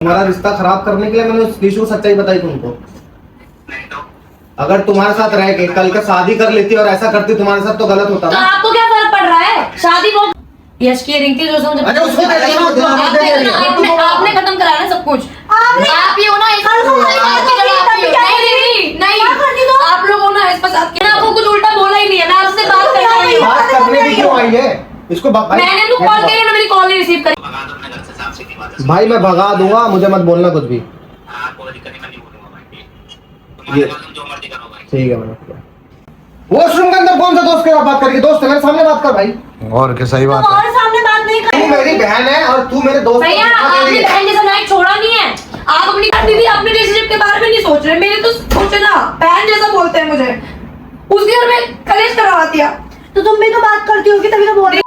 तुम्हारा रिश्ता खराब करने के लिए मैंने उस निशु सच्चाई बताई तुमको। अगर तुम्हारे साथ रह के कल का शादी कर लेती और ऐसा करती तुम्हारे साथ तो गलत होता तो ना। आपको क्या फर्क पड़ रहा है? शादी वो यश की रिंग थी जो समझ अरे उसको आपने खत्म कराया ना सब कुछ। आप ही हो ना नहीं आप लोग हो ना इस पर साथ के। आपको कुछ उल्टा बोला ही नहीं है ना, आपसे बात करने भी क्यों आई है इसको? मैंने तो कॉल किया ना, मेरी कॉल नहीं रिसीव करी। भाई मैं भगा दूंगा, मुझे मत बोलना कुछ भी। ठीक है मैंने वॉशरूम के अंदर कौन सा दोस्त के साथ बात करेगी? दोस्त है मेरे सामने बात कर भाई। और क्या सही बात है। और सामने बात नहीं कर। तू मेरी बहन है और तू मेरे दोस्त। भैया आपने बहन जैसा नाइट छोड़ा नहीं है। आप अपनी दीदी अपने रिलेशनशिप के बारे में नहीं सोच रहे। मेरे तो सोचे ना, बहन जैसा बोलते हैं मुझे। उसके घर में कलेश करवा दिया तो तुम भी तो बात करती होगी, तभी तो बोल रही।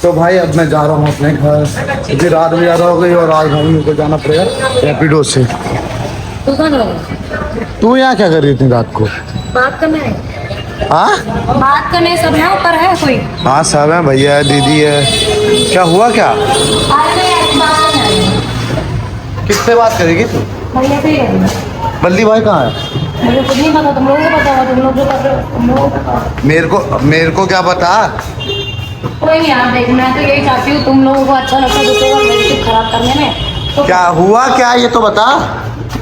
तो भाई अब मैं जा रहा हूँ अपने घर, क्योंकि रात भी ज़्यादा हो गई और आज मम्मी को जाना पड़ेगा रैपिडो से। तू यहाँ क्या कर रही थी रात को? बात करना है। हाँ बात करने सब है, ऊपर है कोई? हाँ सब है, भैया है, दीदी है। क्या हुआ क्या? किससे बात करेगी तू? भैया से ही करेंगे। बल्ली भाई कहाँ है? मुझे कुछ नहीं पता, तुम लोगों को पता होगा। तुम लोग जो कर रहे हो तुम लोगों को पता। मेरे को क्या पता? कोई नहीं यार, देख मैं तो यही चाहती हूँ तुम लोगों को अच्छा लगता है दूसरे का रिलेशनशिप खराब करने में। तो क्या हुआ क्या ये तो बता।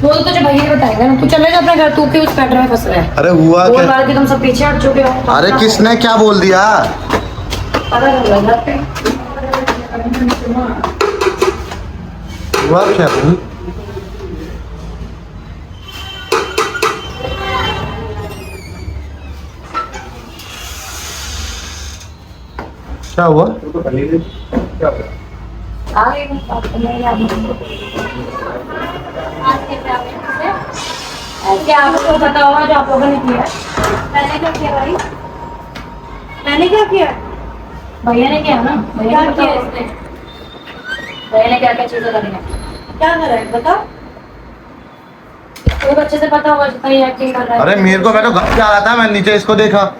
वो तो तुझे भैया बताएगा ना। तू चले जा अपने घर, तू क्यों उस मैटर में फंस रहा है? अरे हुआ बोल क्या? बाल के तुम सब पीछे हट चुके हो। अरे किसने क्या बोल दिया? पता चल रहा है घर पे। हुआ क्या? क्या हुआ? क्या हुआ? आ गई मैं बात करने यार। ऐसे आप लोगों को पता होगा जो आप लोगों ने किया। मैंने क्या किया भाई? मैंने क्या किया? भैया ने किया ना। भैया ने किया इसने। भैया ने क्या क्या चीजें करी है? क्या करा है बता। वो बच्चे से पता होगा जितना ये एक्टिंग कर रहा है। अरे मेरे को, मैं तो घर से आ रहा था, मैं नीचे इसको देखा।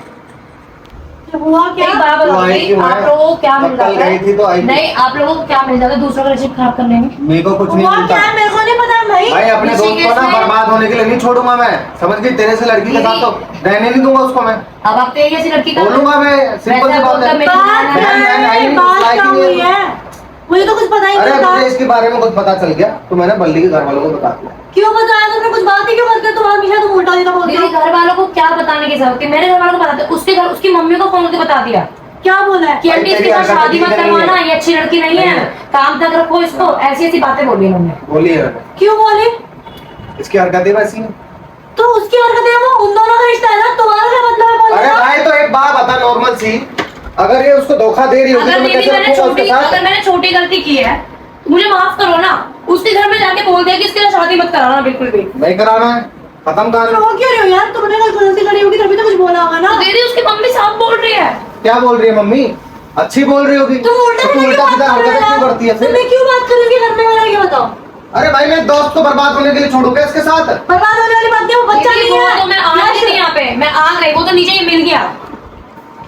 हुआ क्या? आप लोगों को क्या मिल जाता है? नहीं, आप लोगों को क्या मिल जाता है दूसरों का रिलेशन खराब करने में? मेरे को कुछ नहीं मिलता। मेरे को नहीं पता भाई। भाई अपने दोस्त को ना बर्बाद होने के लिए नहीं छोड़ूंगा मैं, समझ गई? तेरे से लड़की के साथ तो रहने नहीं दूंगा उसको मैं। अब आप तेरी ऐसी लड़की का बोलूंगा मैं, सिंपल सी बात है। मुझे तो कुछ पता ही अरे नहीं था। मुझे इसके बारे में कुछ पता चल गया तो मैंने बल्ली के घर वालों को बता दिया। क्यों बताया तुमने? कुछ बात ही क्यों करते हो तुम? हमेशा तुम उल्टा सीधा बोलते हो। घर वालों को क्या बताने की जरूरत है? मेरे घर वालों को बताते। उसके घर उसकी मम्मी को फोन करके बता दिया। क्या बोला है कि आंटी इसके साथ शादी मत करवाना, ये अच्छी लड़की नहीं है, काम तक रखो इसको। ऐसी ऐसी बातें बोली उन्होंने। बोली है। क्यों बोली? इसकी हरकतें वैसी हैं। तो उसकी हरकतें, वो उन दोनों का रिश्ता है ना, तुम्हारा क्या मतलब है बोलने अरे का? भाई तो एक बात बता नॉर्मल सी, अगर ये उसको धोखा दे रही होगी तो मैं कैसे रखूंगा उसके साथ? अगर मैंने छोटी गलती की है तो मुझे माफ करो ना। उसके घर में जाके बोल दिया कि इसके साथ शादी मत कराना बिल्कुल भी। नहीं कराना है, खत्म कहानी। वो क्यों रही हो यार? तुमने गलती करी होगी तभी तो कुछ बोला होगा ना। दीदी उसकी मम्मी साफ बोल रही है। क्या बोल रही है मम्मी? अच्छी बोल रही होगी। तुम उल्टा सीधा हरकतें क्यों करती है? तुमने क्यों बात करोगे घर में वाला? ये बताओ। अरे भाई मैं दोस्त को बर्बाद होने के लिए छोड़ूंगा इसके साथ? बर्बाद होने वाली बात नहीं, वो बच्चा नहीं है। तो मैं आ गई थी यहाँ पे, मैं आ गई, वो तो नीचे ही मिल गया।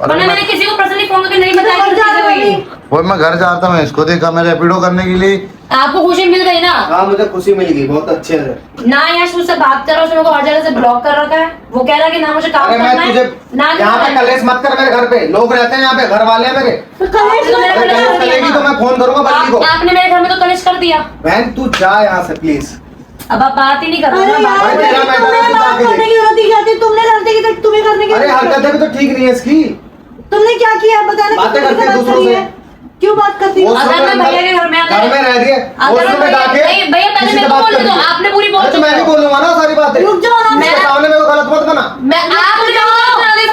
वरना मैंने किसी को पर्सनली फोन करके नहीं बताया कि चीजें हुई। वो मैं घर जा रहा था, मैं इसको देखा, मैं रैपिडो करने के लिए। आपको खुशी मिल गई ना? हाँ मुझे खुशी मिल गई, बहुत अच्छे से। ना यश मुझसे बात करो, उसने को हर जगह से ब्लॉक कर रखा है। वो कह रहा है कि ना मुझे काम अरे करना मैं है तुझे ना यहाँ पे कलेश मत कर। मेरे घर पे लोग रहते हैं, यहाँ पे घर वाले हैं मेरे। कलेश कलेगी तो मैं फोन करूंगा बल्ली को। आपने मेरे घर में तो कलेश कर दिया। बहन तू जा यहाँ से प्लीज। अब आप बात ही नहीं कर रहे ना। अरे हरकतें भी तो ठीक नहीं है इसकी। तुमने क्या किया बताना? बातें करती है दूसरों से। क्यों बात करती हो? अगर मैं भैया के घर में घर में रह रही है, भैया पहले मेरे को बोल दो, आपने पूरी बोल तो मैं भी बोलूंगा ना सारी बातें। रुक जाओ ना, मैं सामने मेरे को गलत मत बना। मैं आप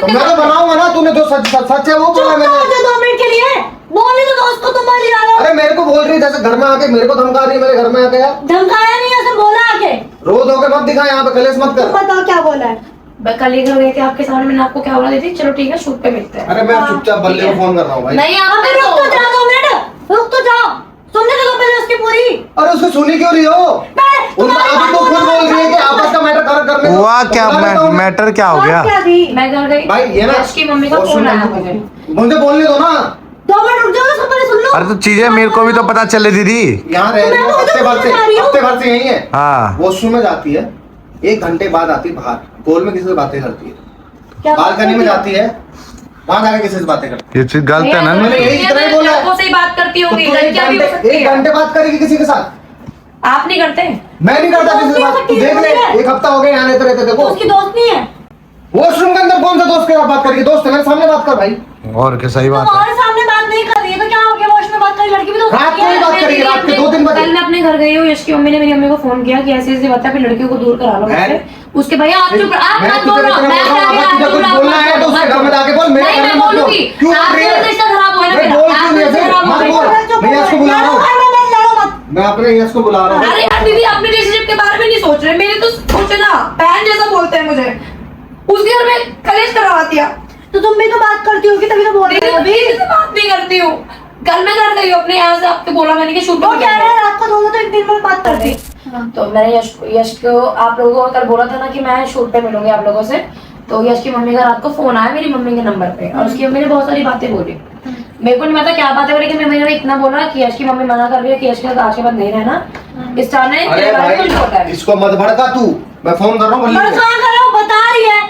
मैं तो बनाऊंगा ना, तूने जो सच है वो बोला मैंने। 2 मिनट के लिए बोलने तो दोस्त को, तुम बोली जा रहे हो। अरे मेरे को बोल रही है जैसे घर में आके मेरे को धमका रही है। मेरे घर में आके यार धमकाया नहीं, ऐसे बोला आके। रोज होके मत दिखा, यहाँ पे कलेश मत कर। बताओ क्या बोला है? मैं कल ही घर गई थी आपके सामने, मैंने आपको क्या बोला थी? चलो ठीक है शूट पे मिलते हैं। अरे मैं चुपचाप बल्ले को फोन कर रहा हूँ भाई। नहीं आप रुक तो जाओ 2 मिनट, रुक तो जाओ। सुनने दो पहले उसकी पूरी। अरे उसको सुनी क्यों रही हो? अभी तो खुद बोल रही है कि आपस का मैटर करने को। हुआ क्या? मैटर क्या हो गया? मैं घर गई भाई ये ना उसकी मम्मी का फोन आया मुझे। मुझे बोलने दो ना। 2 मिनट रुक जाओ, सब पहले सुन लो। अरे तो चीजें मेरे को भी तो पता चले दीदी। यहाँ रह रही है हफ्ते भर से यही है। हाँ वॉशरूम में जाती है, 1 घंटे बाद आती है बाहर, गोल में किसी से बातें करती है, क्या बात बालकनी में करती है? जाती है, वहां जाके किसी से बातें करती ये चीज गलत है ना। मैंने यही इतना ही बोला है। लड़कों से ही बात करती है। होगी, तो तू लड़कियां भी हो सकती 1 है। घंटे बात करेगी किसी के साथ? आप नहीं करते? मैं नहीं करता किसी से बात। तू देख ले, 1 हफ्ता हो गया यहाँ रहते रहते। देखो उसकी दोस्त नहीं है? वॉशरूम के अंदर कौन सा दोस्त के साथ बात करेगी? दोस्त है मेरे सामने बात कर भाई। और क्या सही बात है। तुम्हारे सामने बात नहीं कर रही है तो क्या हो गया? वॉशरूम में बात कर रही लड़की भी तो रात को ही बात करेगी, रात के 2-3 बजे। कल मैं अपने घर गई हूँ, यश की मम्मी ने मेरी मम्मी को फोन किया कि ऐसे ऐसे बता कि लड़कियों को दूर करा लो मुझसे। उसके भैया आप चुप, आप मैं मत तुझे बोलो, इतना मैं बोल रहा हूँ, क्या अगर तुझे कुछ बोलना है तो उसके घर में जाके बोल, मेरे नहीं, घर में मैं मत बोल। बोलूंगी। क्यों बोल आपकी रही है? वजह से रिश्ता खराब हुआ है ना मैं मेरा। बोल क्यों आपकी नहीं वजह से है? खराब मत हुआ है। बोल, मैं यश को बुला रहा हूँ, मैं अपने यश को बुला रहा हूँ। अरे यार दीदी अपने रिलेशनशिप के बारे में नहीं सोच रहे, मेरे तो सोचे ना बहन जैसा बोलते हैं मुझे। उसके घर में कलेश करवा दिया। तो तुम भी तो बात करती होगी तभी तो बोल रही हो। दीदी से बात नहीं करती हूँ, कल मैं घर गई हूँ अपने यहाँ से, आपको बोला मैंने कि शूट कह रहे हैं रात को दोनों तो एक दिन में बात करती। तो मैंने यश को आप लोगों को कल बोला था ना कि मैं शूट पे मिलूंगी आप लोगों से। तो यश की मम्मी का रात को फोन आया मेरी मम्मी के नंबर पे और उसकी मम्मी ने बहुत सारी बातें बोली। मेरे को नहीं पता क्या बात है, लेकिन मेरी मम्मी ने इतना बोला कि यश की मम्मी मना कर रही है कि यश के साथ आज के बाद नहीं रहना। इस चार ने अरे भाई इसको मत भड़का तू, मैं फोन कर रहा हूँ बता रही है,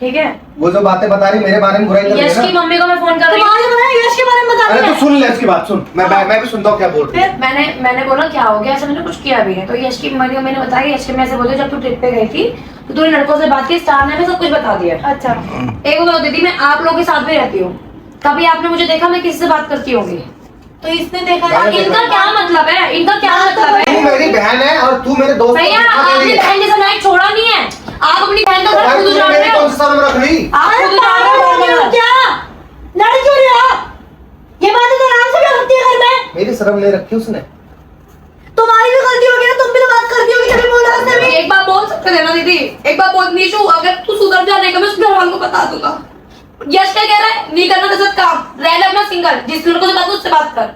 ठीक है? वो जो बातें बता रही मेरे बारे में बुराई कर रही यश है की ना। मम्मी को मैं फोन कर रही हूँ, यश के बारे में बता अरे रही तू है। सुन ले इसकी बात, सुन। मैं भी सुनता हूँ क्या बोल रही है। फिर मैंने बोला क्या हो गया, ऐसा मैंने कुछ किया भी है। तो यश की मम्मी मैंने बताया, यश के मैं ऐसे बोलती जब तू ट्रिप पे गई थी तो तूने लड़कों से बात की, स्टार ने सब कुछ बता दिया। अच्छा एक बात दीदी, मैं आप लोगों के साथ भी रहती हूँ, कभी आपने मुझे देखा मैं किसी से बात करती होंगी? तो इसने देखा है। इनका क्या मतलब है, इनका क्या मतलब है? तू मेरी बहन है और तू मेरे दोस्त भैया आपने बहन जैसा लाइक छोड़ा नहीं है, आप अपनी बहन का घर खुद उजाड़ रहे हो। कौन सा सामने रख ली? आप खुद उजाड़ रहे हो क्या? लड़ क्यों रहे हो? ये बातें तो आराम से भी होती है घर में। मेरी शर्म नहीं रखी उसने। तुम्हारी भी गलती होगी ना, तुम भी तो बात करती होगी, तभी बोला उसने भी। एक बार बोल सकते थे ना दीदी, एक बार बोल। नीशू अगर तू सुधर जाने का मैं उसके घर वालों को बता दूंगा। यश क्या कह रहा है, नहीं करना तेरे साथ काम, रहना अपना सिंगल, जिस लड़कों से बात कर उससे बात कर।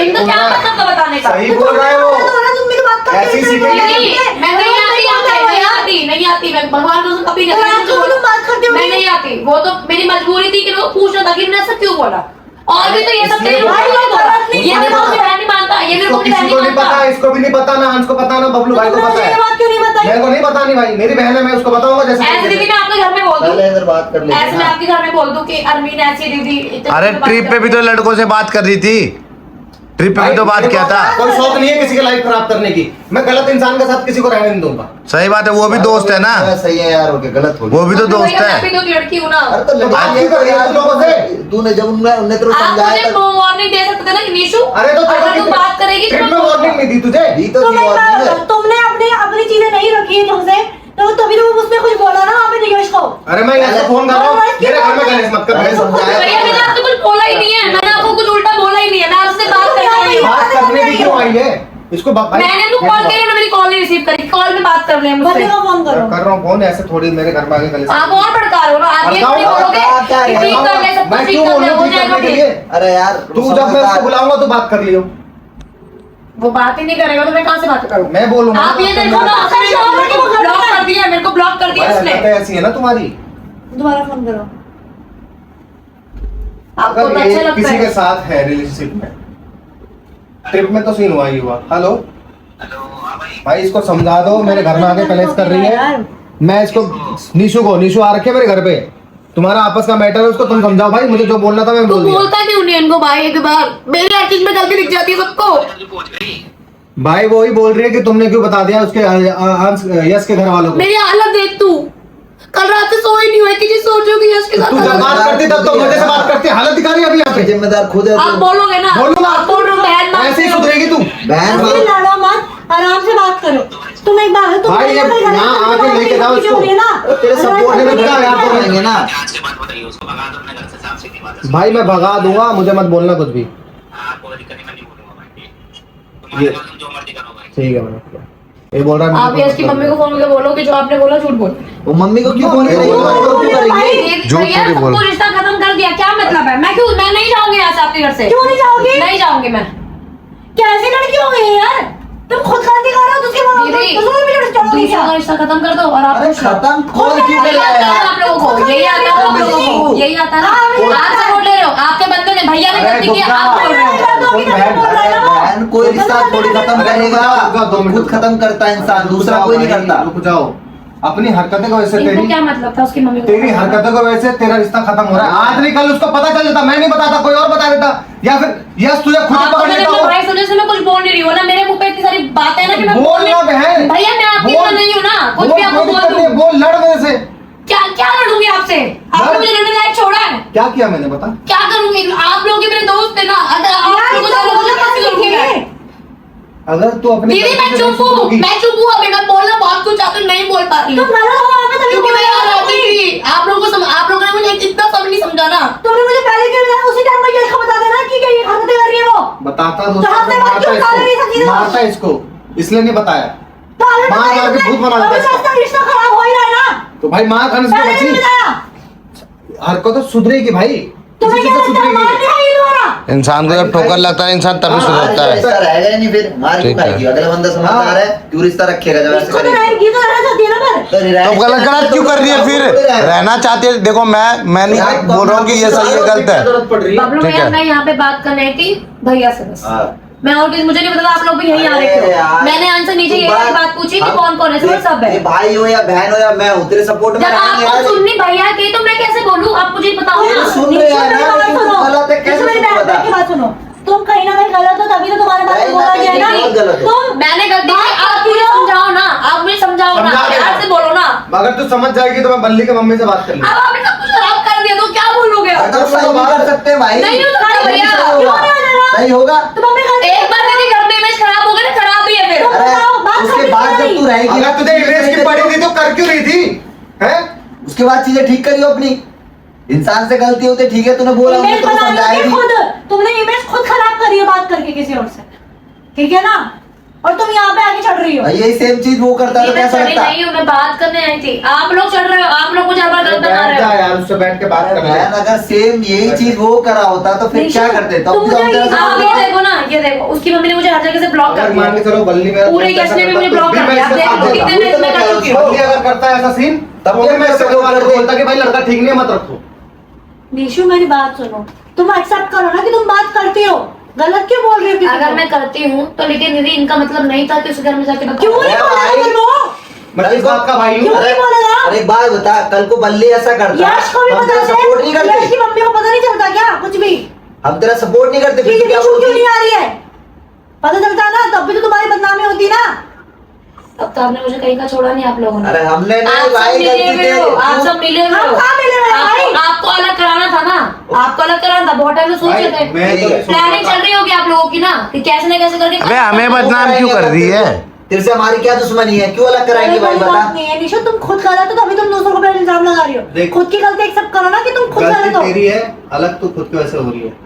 इनका क्या मतलब था बताने का? सही बोल रहा है वो। तुम भी तो बात करती ऐसी सीखेंगे। मैं नहीं आती, मैं भगवान को कभी नहीं, मैं नहीं आती। वो तो मेरी मजबूरी थी कि मैं पूछना था कि मैंने ऐसा क्यों बोला। और भी तो ये सब तेरे भाई लोग बोला, ये मेरे को बहन नहीं मानता, ये मेरे को किसी बहन को नहीं नहीं पता, मानता। इसको भी नहीं पता, ना हंस को पता, ना बबलू भाई को पता है। बात क्यों नहीं बताई? मेरे को नहीं पता, नहीं भाई मेरी बहन है, मैं उसको बताऊंगा जैसे ऐसे दीदी मैं आपके घर में बोल दूं, पहले इधर बात कर ले। ऐसे मैं आपके घर में बोल दूं कि अरमीन ऐसी दीदी इतनी अरे बात ट्रिप पे भी करती तो है। लड़कों से बात कर रही थी, ट्रिप पे भी तो बात किया था। कोई शौक नहीं है किसी की लाइफ खराब करने की। मैं गलत इंसान के साथ किसी को रहने नहीं दूंगा। सही बात है, वो भी दोस्त है ना, सही है यार, ओके गलत हो गया। वो भी तो दोस्त भैया, मैं है। भी तो लड़की हूँ ना। अरे तो लड़की बात ये क्यों कर रही है यार, तू लोगों से? तूने जब उन्हें तेरे को आप समझाया मुझे था वार्निंग दे सकते थे ना कि नीशू, अरे तो अगर तू बात करेगी तो ट्रिप में मैं वार्निंग नहीं दी तुझे? दी तो थी और नहीं। तुमने अपनी चीजें नहीं रखी है तुमसे, तो तभी तो उसने कुछ बोला ना वहाँ पे दिगेश को। अरे मैं यहाँ से फोन कर रहा हूँ, मेरे घर में गणेश मत कर। मैं समझाया भैया मैंने आपसे कुछ बोला ही नहीं है, मैंने आपको कुछ उल्टा बोला ही नहीं है, मैं आपसे बात कर रही हूँ। बात करने की क्यों आई है? इसको मैंने तो कॉल करी ना, मेरी कॉल नहीं रिसीव करी, कॉल में बात कर रहे हैं मुझसे। बंदे को फोन करो। कर रहा हूँ फोन, ऐसे थोड़ी मेरे घर में आके गणेश। आप और भड़का रहे हो ना, आप ये नहीं बोलोगे कि ठीक कर ले, सब कुछ मैं ठीक क्यों कर ले, बोलूँ हो ठीक जाएगा करने के ठीक। लिए? अरे यार तू जब मैं उसको बुलाऊंगा तो बात कर लियो। वो बात ही नहीं करेगा तो मैं कहाँ से बात करूँ? मैं बोलूंगा। आप ये देखो ना, मेरे को ब्लॉक कर दिया, मेरे को ब्लॉक कर दिया उसने। ऐसी है ना तुम्हारी। दोबारा फोन करो। आपको तो अगर अच्छा ये लगता किसी के है? साथ है रिलेशनशिप में, ट्रिप में तो सीन हुआ ही हुआ। हेलो भाई, इसको समझा दो, मेरे घर में आके कलेश कर रही है। मैं इसको नीशू आ रखे मेरे घर पे, तुम्हारा आपस का मैटर है, उसको तुम समझाओ भाई। मुझे जो बोलना था मैं तू बोल दिया। बोलता क्यों नहीं इनको भाई? एक बार मेरी हर चीज में गलती दिख जाती है सबको। भाई वो ही बोल रही है कि तुमने क्यों बता दिया उसके यश के घर वालों को। मेरी हालत देख तू, कल रात से सोई नहीं हुई कि जी सोचो कि यश के साथ तू जब बात करती तब तो मजे से बात करती, हालत दिखा रही है अभी यहाँ पे। जिम्मेदार खुद है आप तू। बोलोगे ना, बोलूंगा। आप बोल रहे हो बहन मानते ऐसे ही हो। सुधरेगी तू। बहन तुम वालों- लड़ो मत, आराम से बात करो। तुम एक बार तुम भाई, ये यहाँ आके लेके जाओ इसको। तेरे सपोर्ट में बता यार, तो करेंगे ना। से बात बताइए उसको, भगा दो अपने घर से, साफ सीधी बात है। भाई मैं भगा दूंगा, मुझे मत बोलना कुछ भी। हाँ, कोई दिक्कत नहीं, मैं नहीं बोलूंगा भाई। तुम्हारे ये- पास तुम जो मर्जी करो भाई। ठीक है मैंने ये बोल रहा है। आप यश की मम्मी को फोन करके बोलो कि जो आपने बोला झूठ बोल। वो मम्मी को क्यों फोन करेंगे? वो क्यों करेंगे? झूठ भैया थोड़ी बोल। सबको रिश्ता खत्म कर दिया, क्या मतलब है? मैं नहीं जाऊंगी यहाँ से आपके घर से। क्यों नहीं जाओगी? नहीं जाऊंगी मैं। कैसी लड़की हो गई है यार? तुम खुद गलती कर रहे हो, दूसरी दीदी, दूसरों पे चढ़ दूसरों का का रिश्ता खत्म कर दो और आप अरे खुश रहो। खत्म कौन क्यों कर यही रहा आता है है? आप लोगों को, यही आता है आप लोगों को, यही आता है ना। आप सपोर्ट ले रहे हो, आपके बंदे ने भैया ने अरे गलती की, गुप्ता, आप बोल रहे हो। कोई बहन बहन कोई रिश्ता थोड़ी खत्म करेगा, रुको, 2 मिनट खुद खत्म करता है इंसान, दूसरा कोई नहीं करता। रुक जाओ, अपनी हरकतें को वैसे इनको तेरी क्या मतलब था उसकी मम्मी को? तेरी हरकतों को वैसे तेरा रिश्ता खत्म हो रहा है। आज नहीं कल उसको पता चल जाता, मैं नहीं बताता, कोई और बता देता, या फिर यस तुझे खुद आपको पकड़ मैंने लेता अपने हो। भाई सुने से मैं कुछ बोल नहीं रही हूँ ना, मेरे मुंह पे इतनी सारी बातें हैं ना कि मैं बोल ना बहन, भैया मैं आपकी बोल। तरह नहीं हूँ ना, कुछ बोल, भी आपको कोई बोल दिक्कत नहीं है, दूँ। बोल, लड़ मेरे से। क्या क्या लड़ूंगी आपसे? आपने मुझे लड़ने लायक छोड़ा है? क्या किया मैंने बता? क्या करूंगी? आप लोग मेरे दोस्त थे ना, अगर आप लोगों से बोलना कैसे करूंगी मैं? अगर तू अपने दीदी मैं चुप हूँ, मैं चुप हूँ, अभी मैं बोलना बहुत कुछ चाहती हूँ, नहीं बोल पा रही हूँ। तुम गलत हो, मैं तभी क्योंकि बोल मैं रही यहाँ हूँ। रहती थी, आप लोगों ने मुझे इतना सब नहीं समझा ना। तुमने मुझे पहले क्यों बताया? उसी टाइम में ये इसको बता देना कि ये हरकतें कर रही है वो। बताता जहाँ से बात क्यों उतार रही है सच्ची इसको, बात? मारता इसको, इसलिए नहीं बताया। तो हमें मार बताया मार के तुमने, भूत बना अभी देता है तो रिश्ता खराब हो ही रहा है ना। तो भाई माँ खाने से पहले बची, नहीं बताया। हरकत तो सुधरेगी भाई, तुम्हें इसी क्या से लगता है मार सुधरेगी। नहीं है ये तुम्हारा? इंसान को जब ठोकर लगता है इंसान तभी सुधरता है। रिश्ता रहेगा ही नहीं, फिर मार क्यों ठीक है। खाएगी? अगला बंदा समझदार है, क्यों रिश्ता रखेगा जब ऐसे इसको तो करेगी? रहेगी, तो रहना चाहती है ना पर। तो गलत गलत क्यों कर रही है फिर? रहना चाहती है, देखो मैं नहीं बोल रहा हूँ कि ये सही है गलत है। जरूरत पड़ रही है। बबलू ठीक भैया है। मैं यहाँ पे बात करने आई थी भैया से बस। हाँ। मैं और किसी मुझे नहीं पता था, आप लोग भी यही आ रहे अरे थे। यार, मैंने आंसर नीचे तू यही बात पूछी कि हम- कौन कौन है, सब देख, सब है। ये भाई हो या बहन हो या मैं हूँ, तेरे सपोर्ट में जब रहेंगे आपको ना। सुननी भैया की तो मैं कैसे बोलूँ? आप मुझे बताओ ये ना। सुन रहे नीचे हैं मेरी ना, बात लेकिन सुनो। तू गलत है, कैसे नीचे मेरी तुझको बात पता? की बात सुनो। तुम कहीं ना कहीं गलत हो, तभी तो तुम्हारे बात कहीं में बोला ना गया कहीं है बहुत गलत ना। हो। तुम मैंने गलती की, आप मुझे समझाओ ना, आप मुझे समझाओ ना, समझा देना। प्यार से बोलो ना। अगर तू समझ जाएगी तो मैं बल्ली के मम्मी से बात कर लूँ। अब आपने सब कुछ खराब कर दिया तो क्या बोलोगे? अगर सही नहीं कर सकते भाई, नहीं हो सकता भैया। सही क्यों होगा। नहीं हो जाएगा? सही होगा। तुम अपने घर एक बार मेरे घर में इमेज खराब हो गई ना, खराब ही है फिर। तुम अरे बताओ, बात उसके करनी बाद क्यों जब तू नहीं? रहेगी ना, अगर तुझे इमेज की पड़ी थी तो कर क्यों रही थी? हैं? उसके बाद चीजें ठीक करियो अपनी। इंसान से गलती होती है, ठीक है, तूने बोला इमेज तो बना ली समझाएगी। थी खुद। तुमने इमेज खुद खराब करी है बात करके किसी और से, ठीक है ना? और तुम यहाँ पे आगे चढ़ रही हो। यही सेम चीज वो करता है ये तो मैं कैसा चढ़ी लगता? नहीं हूँ, मैं बात करने आई थी। आप लोग चढ़ रहे हो, आप लोग मुझे हर बार गलत बना बैठ रहे जा हो। यार, उससे बैठ के बात कर ले। बहन अगर सेम यही चीज वो करा होता तो फिर क्या करते? तब तुम भी हम मुझे तेरे से आप बोलते ये थे। देखो ना, ये देखो उसकी मम्मी ने मुझे हर जगह से ब्लॉक कर अगर मान के दिया। चलो बल्ली मेरा पूरे दोस्त केस में ऐसा मुझे करता, ब्लॉक तो कर भी दिया। आप मैं इसके देखो साथ कितने देता। मैं इसमें कर चुकी हूँ। बल्ली अगर करता है ऐसा सीन तब तब मैं इससे वाले को बोलता कि भाई लड़का ठीक नहीं है, मत रखो। निशु मेरी बात सुनो, तुम एक्सेप्ट करो ना कि तुम बात करती हो, गलत क्यों बोल रही हो किसी अगर को? मैं करती हूँ तो लेकिन दीदी इनका मतलब नहीं था कि उस घर में जाके बताओ। क्यों नहीं अरे बोला भाई, फिर वो? मैं किस बात का भाई हूँ? क्यों नहीं बोलेगा? अरे एक बात बता, कल को बल्ली ऐसा करता यश को भी तो हम पता तेरा सपोर्ट नहीं है, यश करते? की मम्मी को पता नहीं चलता क्या कुछ भी? हम तेरा सपोर्ट नहीं करते, कि फिर ये तू क्या निशु क्यों बोलती? नहीं आ रही है? पता चलता ना, तब भी तो तुम्हारी बदनामी होती ना। अब तो आपने मुझे कहीं का छोड़ा नहीं आप लोगों ने। अरे हमने आप नहीं सब भाई, मिले गलती हुए हो, आप तेरी। सब मिले हुए हम हो। कहाँ मिले हुए हैं भाई? आपको अलग कराना था ना, आपको अलग कराना था, बहुत टाइम से सोच भाई, रहे थे। मैं तो नहीं सोच प्लानिंग रहा था। चल रही होगी आप लोगों की ना कि कैसे न कैसे करके। अबे हमें बदनाम क्यों कर रही है? तेरे से हमारी क्या दुश्मनी है? क्यों अलग कराएंगे अरे भाई कोई बता? बात नहीं है निशु, तुम खुद गलत हो तभी तुम दूसरों को इल्जाम लगा रही हो। देख। खुद की गलती एक्सेप्ट करो ना कि तुम खुद गलती गलत हो। तेरी है, अलग तू खुद की वजह से हो रही है।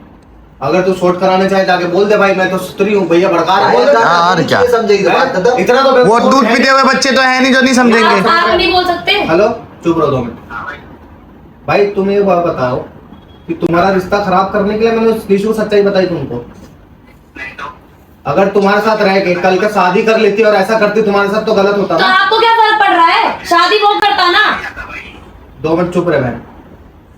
अगर तू शॉर्ट कराने चाहे जाके बोल दे भाई मैं तो सुतरी हूँ भैया, भड़का रहा है, बोल दे। हाँ, और क्या? समझेगी तो बात खत्म। इतना तो वो बेवकूफ दूध है पीते हुए बच्चे तो है नहीं जो नहीं समझेंगे। आप नहीं बोल सकते। हेलो, चुप रहो 2 मिनट। भाई तुम ये बात बताओ कि तुम्हारा रिश्ता खराब करने के लिए मैंने उस निशु को सच्चाई बताई तुमको? नहीं तो अगर तुम्हारे साथ रह के कल का शादी कर लेती और ऐसा करती तुम्हारे साथ तो गलत होता तो ना। आपको क्या फर्क पड़ रहा है? शादी वो करता ना। 2 मिनट चुप रहे बहन,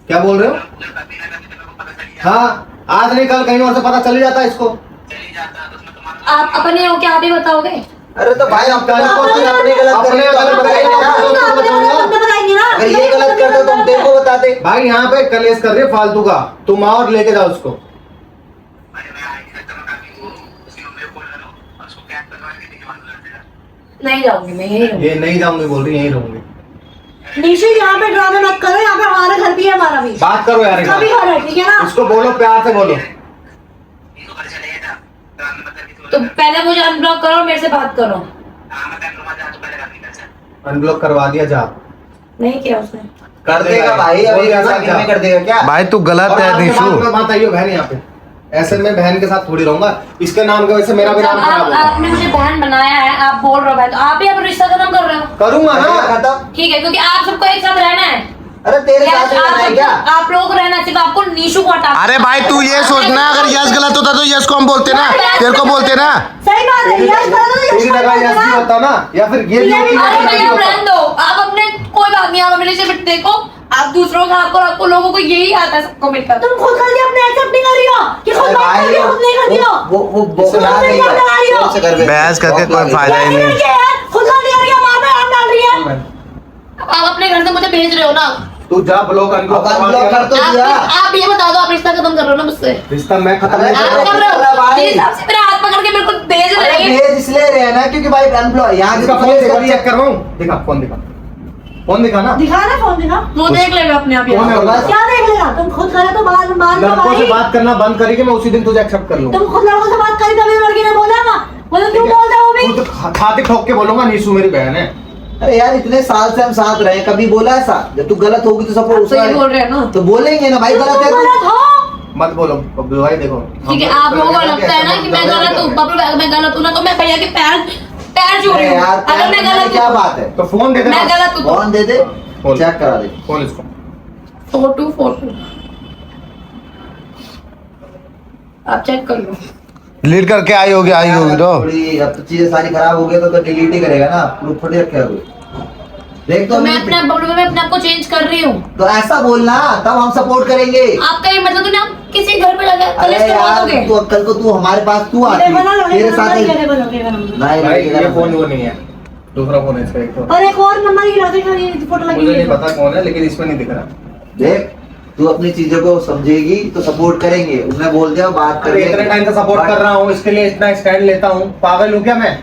क्या बोल रहे हो? लड़का बिना करके तेरे को पता चल गया, हाँ, आज नहीं कल कहीं और से पता चल ही जाता है इसको। चली जाता है तो उसमें तुम्हारा आप अपने हो क्या आप ही बताओगे? अरे तो भाई हम कल को अपने अपने गलत अपने करेंगे तो गलत हम बताएंगे ना। करेंगे। अपने बताएंगे ना। अगर ये गलत करता तो हम तेरे को बताते। भाई यहाँ पे कलेश कर रही है फालतू का, तुम आओ और लेके जाओ उसको। भाई मैं आई नहीं सकता, मैं काफी हूँ उसकी मम्मी को बोल रहा हूँ और उसको क्या करवाने के लिए मान लड़का। नहीं जाऊंगी मैं, यही रहूंगी। ये नहीं जाऊंगी बोल रही, यहीं रहूंगी। निशु यहाँ पे ड्रामे मत करो, यहाँ पे हमारा घर भी है, हमारा भी। बात करो यार, इसका भी घर है, ठीक है ना? इसको बोलो, प्यार से बोलो। इसको घर चले गया था तो हमने मतलब किसी तो पहले मुझे अनब्लॉक करो और मेरे से बात करो। हाँ मैं बैंक में जा तो पहले करनी कर सर अनब्लॉक करवा दिया जा। नहीं किया उसने। कर देगा भाई, बोल अभी दिया ऐसा जा। में कर देगा क्या? भाई तू गलत और है आज के बाद निशु। मैं बात आइयो बहन यहाँ पे, ऐसे में बहन के साथ थोड़ी रहूंगा। इसके नाम की वजह से मेरा भी नाम खराब होगा। आपने मुझे बहन बनाया है, आप बोल रहे हो भाई, तो आप ही अब रिश्ता खत्म कर रहे हो। करूंगा करेगा ना। खत्म। ठीक है, क्योंकि आप सबको एक साथ रहना है। अरे तेरे क्या साथ ही रहना है क्या? आप लोगों को रहना सिर्फ आपको नीशू को हटा। अरे भाई तू ये सोचना, अगर यस गलत होता तो यस को हम बोलते ना, तेरे को बोलते ना। सही बात है, यस करो तो यस तेरी जगह यस भी होता ना, या फिर ये भी होती अरे ना, भैया रहने दो, आप अपने कोई बात नहीं, आप अपने रिलेशनशिप देखो, आप दूसरों का आपको लोगों को यही आता है सबको मिलकर। तुम खुद करके अपने एक्सेप्ट नहीं कर रही हो कि खुद बात कर रही हो, खुद नहीं कर रही हो। वो बौखला गई है। कौन से घर में? बहस करके कोई फायदा ही नहीं। खुद कर रही है, मार पे हाथ डाल रही है। आप अपने घर से मुझे भेज रहे हो ना, तू जा ब्लॉक अनब्लॉक ब्लॉक कर तो दिया। आप ये बता दो, आप रिश्ता खत्म कर रहे हो ना मुझसे? रिश्ता मैं खत्म नहीं आप कर कर रहा। रहे हो भाई। जिस हिसाब से मेरे हाथ पकड़ के बिल्कुल भेज अरे रहे हैं। भेज इसलिए रहे ना क्योंकि भाई अनब्लॉक यहाँ इसका के फोन दिखा, चेक करवाऊं? दिखा फोन, दिखा फोन, दिखा ना। दिखा ना फोन, दिखा। वो देख लेगा अपने आप कौन है यार। वो? क्या देख लेगा? तुम खुद करे तो बात मान लो लड़कों से भाई। बात करना बंद करेगी, मैं उसी दिन तुझे एक्सेप्ट कर लूंगा। तुम खुद लड़कों से बात करी तभी लड़की ने बोला ना, बोलो क्यों बोलते हो भी? खुद खाते ठोक के बोलूंगा नीशू मेरी बहन है। अरे यार इतने साल से हम साथ रहे, कभी बोला ऐसा? जब तू गलत होगी तो आप तो ये बोल रहे हैं ना। तो बोलेंगे ना भाई गलत है तुम गलत तो। हो। मत बोलो भाई, देखो ठीक है, आप लोगों को लगता है ना कि मैं गलत हूँ, बबलू भाई मैं गलत हूँ ना, तो मैं भैया के पैर छू अरे रही हूँ। यार अगर मैं गलत क्या हूँ, बात है? तो फोन दे दे, मैं गलत हूँ तो फोन दे दे, फोन। चेक करा दे। फोन इसको। 4242 आप चेक कर लो। डिलीट करके आई होगी तो। थोड़ी अब तो चीजें सारी खराब हो गई तो डिलीट ही करेगा ना, प्रूफ थोड़ी रखे हुए। देख तो तो मैं अपने बबलू में अपने आप को चेंज कर रही हूँ। तो ऐसा बोलना, तब हम सपोर्ट करेंगे। आपका ये मतलब तो ना, आप किसी घर पे जाकर अरे कलेश करवा यार दोगे। तू कल को तू हमारे पास तू आती तेरे साथ ही- नहीं भाई लगेगा ये ना। फोन वो नहीं है, दूसरा फोन है इसका, एक और। और एक और नंबर की लड़की की फोटो लगी मुझे हुई नहीं है। पता कौन है, लेकिन इसमें नहीं दिख रहा। देख तू अपनी चीजों को समझेगी तो सपोर्ट करेंगे, उसने बोल दिया बात अरे करेंगे। इतने टाइम से सपोर्ट कर रहा हूँ, इसके लिए इतना स्टैंड लेता हूँ, पागल हूँ क्या मैं?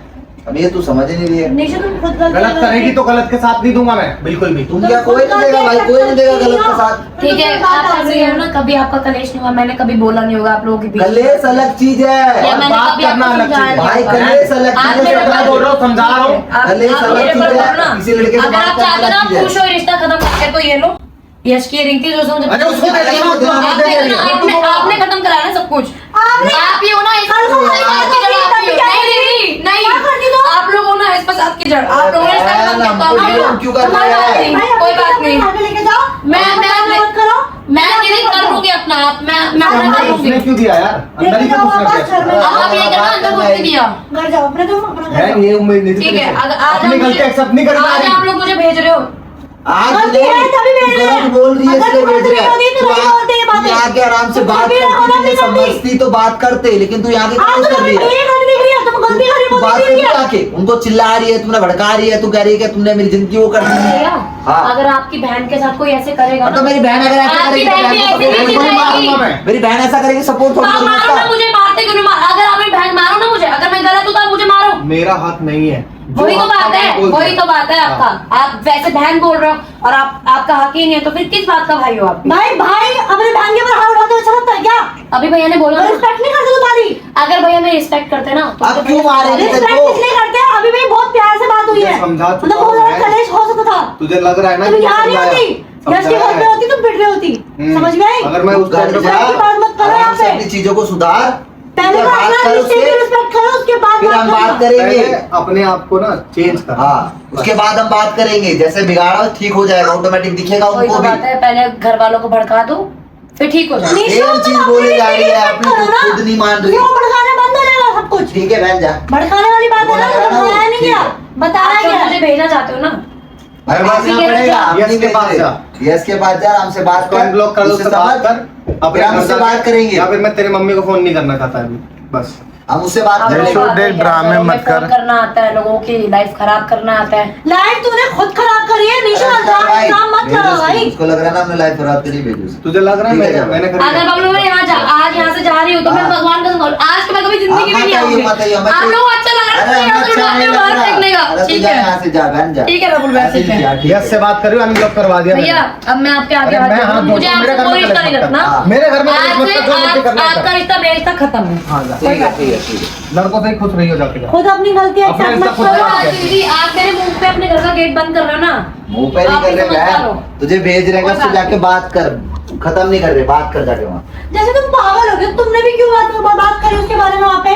अब ये तू समझ ही नहीं रही है। निशा तुम खुद गलत करेगी तो गलत के साथ नहीं दूंगा मैं, बिल्कुल भी। तुम क्या कोई नहीं देगा भाई, कोई नहीं देगा गलत के साथ। ठीक है, आप ऐसे हो ना, कभी आपका कलेश नहीं हुआ, मैंने कभी बोला नहीं होगा आप लोगों के बीच में। कलेश अलग चीज या है। मैंने बात कभी करना आपको अलग चीज समझाया है। नहीं भाई होगा। कलेश अलग आप चीज मेरे है। बात बोल रहा हूँ, समझा रहा हूँ। आप कलेश आप अलग मेरे चीज पर है, बोलो ना। किसी लड़के से अगर बात आप करना चाहते हो ना, अलग चीज है। खुश हो रिश्ता खत्म करके, तो ये लो यश की रिंग थी जो मुझे अरे उसको दे दे, उसको दे दे। आपने खत्म कराया ना सब कुछ। आप ही हो ना इस कल को फसाद की जड़, आप ही हो। नहीं क्या करती हो? आप लोग हो ना इस फसाद की जड़, आप लोगों ने इसका खत्म किया, तो आप ही हो। क्यों कर कोई रहे बात हैं? नहीं, कोई बात नहीं। लेके जाओ। मैं मत करो। मैं दीदी कर लूंगी अपना आप, मैं अपना कर लूंगी। उसने क्यों दिया यार? अंदर ही तो वापस घर में कुछ अब आप ये करना, अंदर कुछ नहीं दिया। घर जाओ अपने, तुम अपना घर है, जाओ। ये उम्मीद नहीं थी ठीक है, तुझे। अगर आज अपनी गलती एक्सेप्ट नहीं कर आज आप लोग मुझे भेज रहे हो। आज गलती है, तभी भेज रहे हैं। गलत बोल रही है अगर इसलिए तुम भेज रहे गलती होती हैं। तो नहीं बोलते ये बातें। तू आके आराम से तुम बात कभी करती, गलती तुझे नहीं करती। समझती तो बात करते, लेकिन तू यहाँ के आज गलत तो कर रही है। मेरी गलती दिख रही है, तुम गलती कर रही हो, तू बात बोलती करती नहीं है। आके उनको चिल्ला रही है, तुमने भड़का रही है, तू कह रही है कि तुमने मेरी जिंदगी वो कर दी है। भैया, हाँ। अगर आपकी बहन के साथ कोई ऐसे करेगा तो ना, मेरी बहन अगर ऐसा आपकी करेगी तो बहन बहन भी को ऐसे support नहीं थोड़ी जाएगी। मारूंगा मैं। मेरी बहन ऐसा करेगी सपोर्ट थोड़ी तो करूंगा मारो ना उसका। मुझे, मारते क्यों नहीं? अगर आप मेरी बहन मारो ना मुझे, अगर मैं गलत हूँ तो आप मुझे मारो। मेरा हाथ नहीं है। जो वही तो आपका बात है, बोल वही दिया। तो बात है आपका। आप वैसे बहन बोल रहे हो और आपका हक ही नहीं है, तो फिर किस बात का भाई हो आप? भाई अपने बहन के ऊपर हाथ उठाते हुए अच्छा लगता है क्या? अभी भैया ने बोला ना, रिस्पेक्ट नहीं करते तुम्हारी। अगर भैया मेरी रिस्पेक्ट करते ना तो अब क्यों मारेंगे रिस्पेक्ट तेरे को? इसलिए करते हैं, अभी भी बहुत प्यार से बात हुई है। समझा चुका मतलब बहुत हूँ ज्यादा मैं। कलेश हो सकता था। तुझे लग रहा है ना तुम कि यहाँ नहीं समझाया। होती, यश की घर पे समझाया। होती, तुम पिट रही होती। समझ में आई? अगर मैं उस घर टाइम पे जा, की बात मत करो आराम यहाँ से पे। अपनी चीजों को सुधार, पहले तो बात अपना कर रिश्ते उससे, की रिस्पेक्ट करो, उसके बाद फिर हम बात करेंगे। पहले अपने आप को ना चेंज कर। हाँ उसके बाद हम बात करेंगे, जैसे बिगाड़ा ठीक हो जाएगा, ऑटोमेटिक दिखेगा वही उनको तो भी। बात है, पहले घर वालों को भड़का दो फिर ठीक हो जाए। निशा, सेम तुम चीज अपनी बोली जा रही है, रिस्पेक्ट अपनी करो ना। खुद नहीं मान रही। वो भड़काना बंद हो जाएगा सब कुछ। ठीक है बहन जा। भड़काने वाली बात है ना, बोला ना वो, भड़काया नहीं ठीक गया, है। बताया आप तो गया। मुझे भेजना चाहते हो ना, अरे आप बात ही करना कह रहे पड़ेगा, हो, आप यस नहीं के पास भेज जा। रहे। यस के पास जा, हमसे बात कर, अनब्लॉक कर, उससे उससे बात समझ, कर। फिर हम उससे बात करेंगे। या फिर मैं तेरी मम्मी को फोन नहीं करना चाहता अभी, बस। हम उससे बात आप करेंगे। लोगों को डेढ़ आता है, ड्रामे घरों में मत कर। फोन करना आता है, लोगों की लाइफ खराब करना आता है। लाइफ तूने खुद खराब करी है निशा, भाई, इल्जाम मत भेजो करो उसको, भाई। उसको लग रहा है ना हमने लाइफ खराब करी, भेजो उसे। तुझे लग रहा है ठीक है, मैंने जाओ। खरीदा? अगर बाबू मैं आज यहाँ से जा रही हूँ तो मैं हाँ। भगवान का बोल, आज के मैं कभी जिंदगी में हाँ, नहीं आऊंगी। मत आइए, मत आप आइए। लोगों को अच्छा लग रहा है अरे तो यहाँ हमें से अच्छा जाते नहीं हो लग बाहर रहा। फेंकने का। अरे तू ठीक जा है, यहाँ से जा, बहन जा। ठीक है राहुल भाई, ऐसे ठीक है। जा, ठीक है। यस से बात कर रही हूँ, अनब्लॉक करवा दिया भैया मैंने। अब मैं आपके आगे अरे हाथ मैं जोड़ूं, हाथ मुझे जोड़ता हूँ, आपसे मेरे घर कोई में रिश्ता नहीं कलेश मत रखना। कर। मेरे घर में आज कलेश मत से कर, जो मुझे करना है आपका कर। रिश्ता मेरा रिश्ता खत्म है। हाँ जा। ठीक है, ठीक है, ठीक है। लड़कों से ही खुश रही हो जाके जा। खुद अपनी गलती अपना एक्सेप्ट रिश्ता मत खुद करो। बना। आज दीदी आप मेरे मुंह पे अपने घर का गेट बंद कर रहे हो ना, मुंह पे नहीं आप कर ही रहे समझदार हो। बहन, तुझे भेज रहे हैं, कोई उससे बात जाके बात कर, खत्म नहीं कर रहे, बात कर जाके वहाँ। जैसे तुम पागल हो गए, तुमने भी क्यों बात करी उसके बारे में वहाँ पे?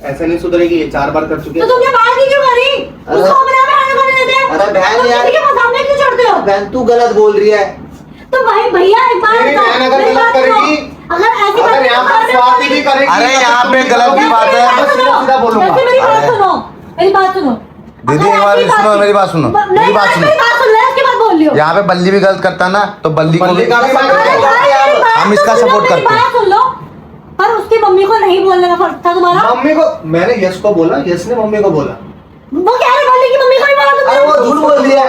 ऐसे नहीं सुधरेगी, ये 4 बार कर चुकी तो है। तुमने बात ही क्यों करी? उसको अपने आप में आने करने देते। अरे बहन तुम यार। किसी के सामने क्यों चढ़ते हो? बहन तू गलत बोल रही है, तो भाई भैया एक बात मेरी बताओ, बहन अगर मेरी गलत बात सुनो। करेगी, अगर ऐसी अगर बात यहाँ पर स्वाति भी करेगी, अरे यहाँ पे गलत की बात है। मैं सीधा बोलूंगा। वैसे मेरी बात अरे। सुनो, मेरी बात सुनो। दीदी, अगर एक बार ऐसी सुनो, बात- मेरी बात सुनो, नहीं, मेरी बात सुनो। मेरी बात सुन ले, उसके बाद बोल लियो। यहाँ पे बल्ली भी गलत करता ना, तो बल्ली को बल्ली भी का भी मैं- अरे भाई, मेरी बात हम तो इसका सुन लो, support मेरी करते हैं। बात सुन लो, पर उसकी मम्मी को नहीं बोलने का फर्क था तुम्हारा। मम्मी को मैंने यस को बोला, यस ने मम्मी को बोला। वो कह रहे बल्ली की मम्मी को ही बोला तुमने। अरे वो झूठ बोल दिया।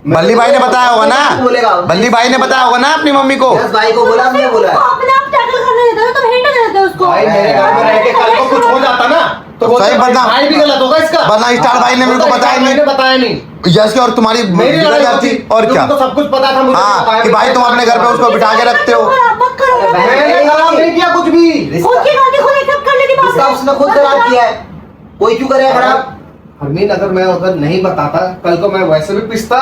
बल्ली भाई ने बताया होगा ना, बोलेगा। बल्ली भाई ने बताया होगा ना अपनी मम्मी को। यस भाई को बोला, हमने बोला है। उसको अपने आप टैकल करने देते हो, तुम हिंट दे देते हो उसको। भाई मेरे घर में रह के कल को कुछ हो जाता ना तो बोलते सही भाई बता। भाई भी गलत होगा इसका। वरना स्टार भाई ने मेरे को बताया नहीं। मैंने बताया नहीं। यस के और तुम्हारी मेरी बिगड़ लड़ाई जाती होती और क्या। तुमको सब कुछ पता था मुझे हाँ, बताया कि भी भाई नहीं। तुम अपने घर पे उसको बिठा के रखते हो। मत करो, मत करो। मैंने खराब नहीं किया कुछ भी। खुद की गलती खुद एक्सेप्ट करने की बात इसका है। उसने खुद खराब किया है, कोई क्यों करेगा खराब? हरमीन अगर मैं उधर नहीं बताता कल को मैं वैसे भी पिसता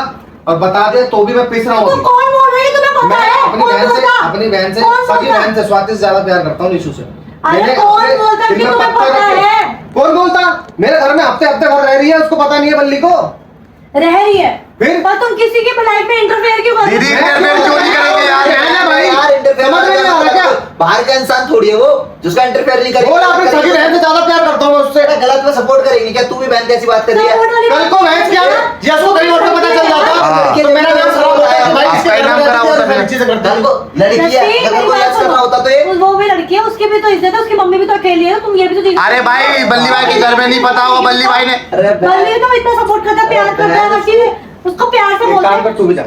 और बता दे तो भी मैं पिस रहा तो हूँ। कौन बोल रही है तुम्हें पता मैं है? अपनी कौन बहन से बोलता? अपनी बहन से कौन सगी बोलता? बहन से स्वाति से ज्यादा प्यार करता हूँ निशु से। अरे मैंने कौन अपने बोलता है दिल कि में तुम्हें पत्थर पता रखे। है? कौन बोलता? मेरे घर में हफ्ते हफ्ते भर रह रही है, उसको पता नहीं है बल्ली को। रह रही है फिर? पर तुम किसी की लाइफ में इंटरफेयर क्यों कर रहे हो? दीदी, interfere क्यों नहीं करेंगे यार? बहन है भाई। यार इंटरफेयर समझ में नहीं आ रहा क्या? बाहर का इंसान थोड़ी है वो, जिसका इंटरफेयर नहीं करेगा। बोल अपनी सगी बहन से ज्यादा प्यार करता हूँ मैं उससे। गलत में सपोर्ट करेंगे क्या? तू भी बहन कैसी बात कर रही है? सपोर्ट वाली कल बात को नहीं भैंस क्या है। है यस को कहीं और से पता चल जाता हाँ। तो मेरा नाम खराब होता है कि भाई इसके आपका घर नाम में खराब रहती है होता है। और चीजें करता कल है। को लड़की है, जैसे अगर मेरी कोई बात यस कर सुनो, रहा होता तो ये वो भी लड़की है, उसकी भी तो इज्जत है, उसकी मम्मी भी तो अकेली है, तुम ये भी तो देखो। अरे भाई, बल्ली भाई के घर में नहीं पता होगा बल्ली भाई ने। अरे बल्ली तो इतना सपोर्ट करता है, प्यार करता है, हर चीज उसको प्यार से एक बोलता काम है। कर तू भी जा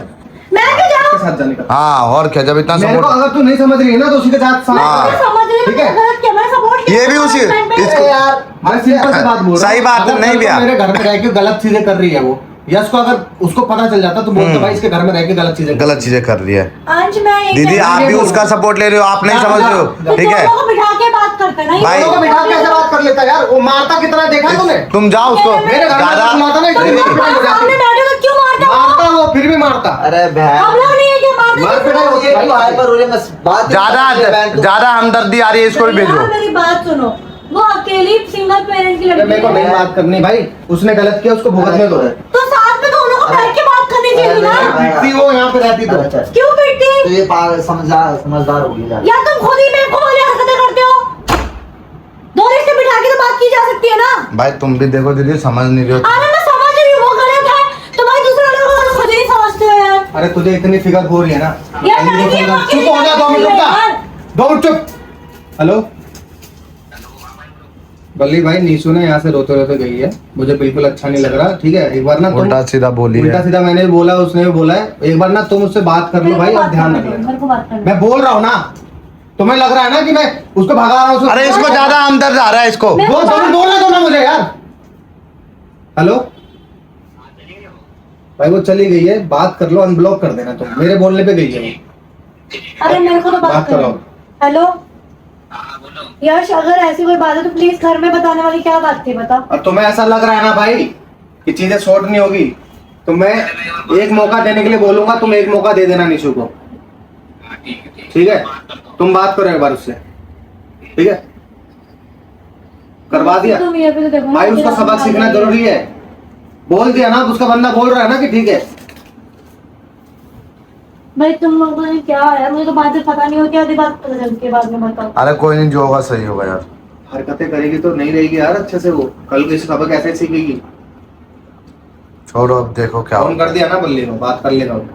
मैं क्यों जाऊं? के साथ जाने का। हाँ, और क्या, जब इतना मेरे को सपोर्ट। अगर तू नहीं समझ रही है ना तो उसी के साथ साथ हाँ। मैं समझ रही हूँ, ठीक है। मैंने गलत किया, मैंने सपोर्ट किया। ये भी उसी- इसको- अरे यार मैं सिंपल सी बात बोल रहा हूँ। सही बात है, अगर नहीं कल को भैया। मेरे घर में रह के गलत चीजें कर रही है वो, यस को अगर उसको पता चल जाता तो बोलता भाई इसके घर में रह के गलत चीजें कर गलत चीजें कर रही है अंश मैं एक दीदी। कहना- आप भी उसका सपोर्ट ले रहे हो, आप नहीं समझ रहे हो, तो ठीक है। दोनों को बिठा के बात करते हैं ना, ये भाई- दोनों तो को बिठा के ऐसे बात कर लेता यार। वो मारता कितना देखा है तूने? तुम जाओ उसको मेरे घर में ज्यादा। बुलाता ना तुम इतनी लोग पिटाई हो सामने जाती। बैठे तो क्यों मारते हो? मारता वो फिर भी मारता। अरे हम बहन लोग नहीं है क्या मारते? मार पिटाई होती है भाई। हाइपर हो रही है, मैं बात ही ज्यादा नहीं कर रही है, बहन, तू- ज्यादा हमदर्दी आ रही है, इसको भी भेजो। यार, मेरी बात सुनो, वो अकेली सिंगल पेरेंट की अरे लड़की मेरे को नहीं है, बात करनी भाई, उसने गलत किया उसको भुगतने दो। तो साथ में दोनों को बैठ के बात करनी चाहिए ना। पिटती वो यहाँ पे रहती तो। अच्छा, क्यों पिटती? तो ये समझदार होगी यार। या तुम खुद ही बेवकूफ वाली हरकतें करते हो? दो रिश्ते बिठा के तो बात की जा सकती है ना। भाई तुम भी देखो दीदी, समझ नहीं रहे हो। अरे मैं समझ रही हूँ, वो गलत है, तुम्हारे दूसरे वाले को गलत खुद ही नहीं समझते हो यार। अरे तुझे इतनी फिक्र हो रही है ना। यार, लड़की है, चुप हो जा, 2 मिनट रुक जा। 2 मिनट चुप। हेलो बल्ली भाई, निशु ने यहाँ से रोते रोते गई है, मुझे बिल्कुल अच्छा नहीं लग रहा। ठीक है, एक बार ना तुम उल्टा सीधा बोली उल्टा है। सीधा मैंने भी बोला, उसने भी बोला है। एक बार ना तुम उससे बात कर लो मेरे भाई को और बात ध्यान करने रख दो, लेना। मेरे को बात करने दो। मैं बोल रहा हूँ ना, तुम्हें लग रहा है ना कि मैं उसको भगा रहा हूँ। अरे इसको ज्यादा हमदर्द आ रहा है इसको। मैं- तुम बोलने दो ना मुझे यार। हेलो भाई, वो चली गई है, बात कर लो, अनब्लॉक कर देना तुम। मेरे बोलने पे गई है वो। अरे मेरे को तो बात बात करो। करो। हेलो हाँ बोलो। यश, अगर ऐसी कोई बात है तो प्लीज घर में बताने वाली क्या बात थी, बताओ। और तुम्हें ऐसा लग रहा है ना भाई कि चीजें शॉर्ट नहीं होगी, तो मैं एक मौका देने के लिए बोलूंगा, तुम एक मौका दे देना निशु को। हाँ, ठीक है ठीक है, बात करता हूँ। तुम बात करो एक बार उससे। ठीक है, करवा दिया तुम ये भी तो देखो ना, भाई, उसका मेरा सबक सीखना बात है। जरूरी है। बोल दिया ना, उसका बंदा बोल रहा है ना कि ठीक है। भाई तुम लोगों ने क्या है, मुझे तो बात पता नहीं होती, आधी बात पता चलती है बाद में, बताओ। अरे कोई नहीं, जो होगा सही होगा यार। हरकतें करेगी तो नहीं रहेगी यार अच्छे से। वो कल को इस सबक ऐसे सीखेगी। छोड़ो, अब देखो क्या फोन होगा। कर दिया ना बल्ली को, बात कर लेगा वो।